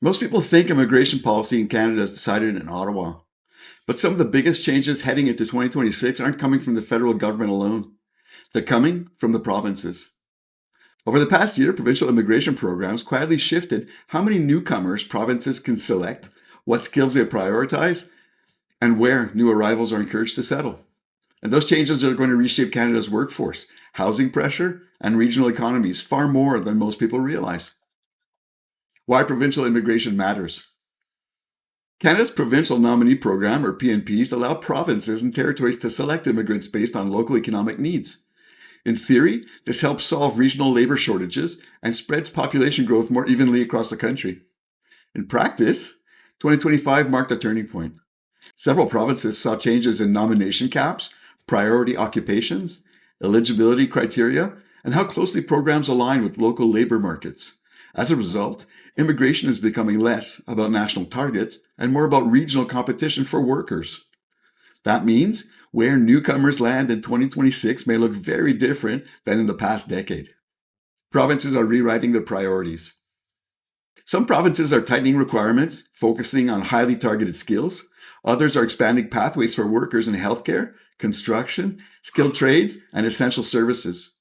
Most people think immigration policy in Canada is decided in Ottawa, but some of the biggest changes heading into 2026 aren't coming from the federal government alone. They're coming from the provinces. Over the past year, provincial immigration programs quietly shifted how many newcomers provinces can select, what skills they prioritize, and where new arrivals are encouraged to settle. And those changes are going to reshape Canada's workforce, housing pressure, and regional economies far more than most people realize. Why provincial immigration matters. Canada's Provincial Nominee Program, or PNPs, allow provinces and territories to select immigrants based on local economic needs. In theory, this helps solve regional labor shortages and spreads population growth more evenly across the country. In practice, 2025 marked a turning point. Several provinces saw changes in nomination caps, priority occupations, eligibility criteria, and how closely programs align with local labor markets. As a result, immigration is becoming less about national targets and more about regional competition for workers. That means where newcomers land in 2026 may look very different than in the past decade. Provinces are rewriting their priorities. Some provinces are tightening requirements, focusing on highly targeted skills. Others are expanding pathways for workers in healthcare, construction, skilled trades, and essential services.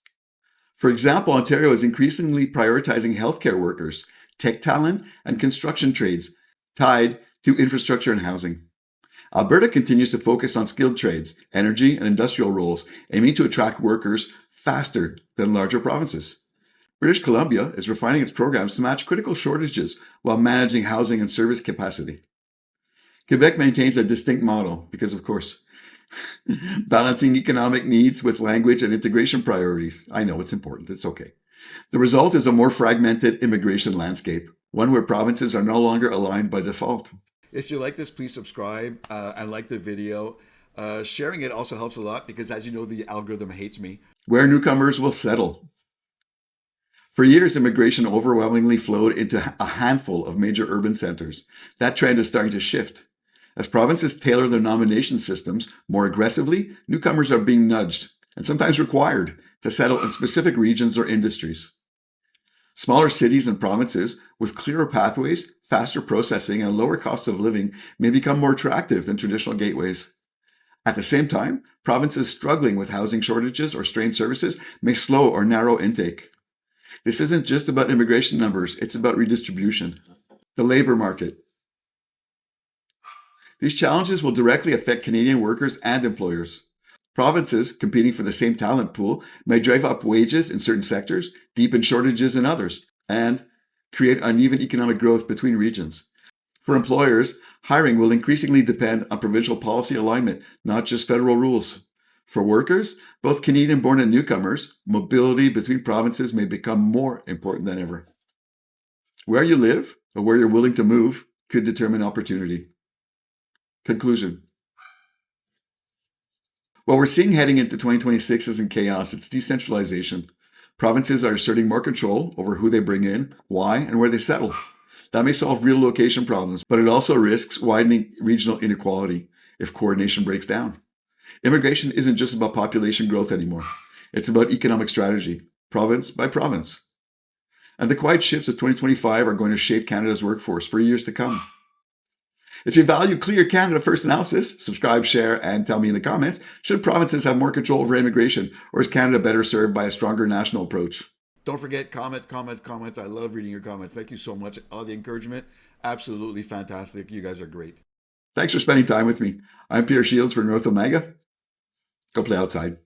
For example, Ontario is increasingly prioritizing healthcare workers, tech talent, and construction trades tied to infrastructure and housing. Alberta continues to focus on skilled trades, energy, and industrial roles, aiming to attract workers faster than larger provinces. British Columbia is refining its programs to match critical shortages while managing housing and service capacity. Quebec maintains a distinct model because, of course, balancing economic needs with language and integration priorities. I know it's important. It's okay. The result is a more fragmented immigration landscape, one where provinces are no longer aligned by default. If you like this, please subscribe and like the video. Sharing it also helps a lot because, as you know, the algorithm hates me. Where newcomers will settle. For years, immigration overwhelmingly flowed into a handful of major urban centers. That trend is starting to shift. As provinces tailor their nomination systems more aggressively, newcomers are being nudged, and sometimes required, to settle in specific regions or industries. Smaller cities and provinces with clearer pathways, faster processing, and lower costs of living may become more attractive than traditional gateways. At the same time, provinces struggling with housing shortages or strained services may slow or narrow intake. This isn't just about immigration numbers, it's about redistribution. The labor market. These challenges will directly affect Canadian workers and employers. Provinces competing for the same talent pool may drive up wages in certain sectors, deepen shortages in others, and create uneven economic growth between regions. For employers, hiring will increasingly depend on provincial policy alignment, not just federal rules. For workers, both Canadian-born and newcomers, mobility between provinces may become more important than ever. Where you live or where you're willing to move could determine opportunity. Conclusion. What we're seeing heading into 2026 isn't chaos, it's decentralization. Provinces are asserting more control over who they bring in, why, and where they settle. That may solve real location problems, but it also risks widening regional inequality if coordination breaks down. Immigration isn't just about population growth anymore. It's about economic strategy, province by province. And the quiet shifts of 2025 are going to shape Canada's workforce for years to come. If you value clear Canada First analysis, subscribe, share, and tell me in the comments, should provinces have more control over immigration, or is Canada better served by a stronger national approach? Don't forget, comments. I love reading your comments. Thank you so much. All the encouragement, absolutely fantastic. You guys are great. Thanks for spending time with me. I'm Peter Shields for North Omega. Go play outside.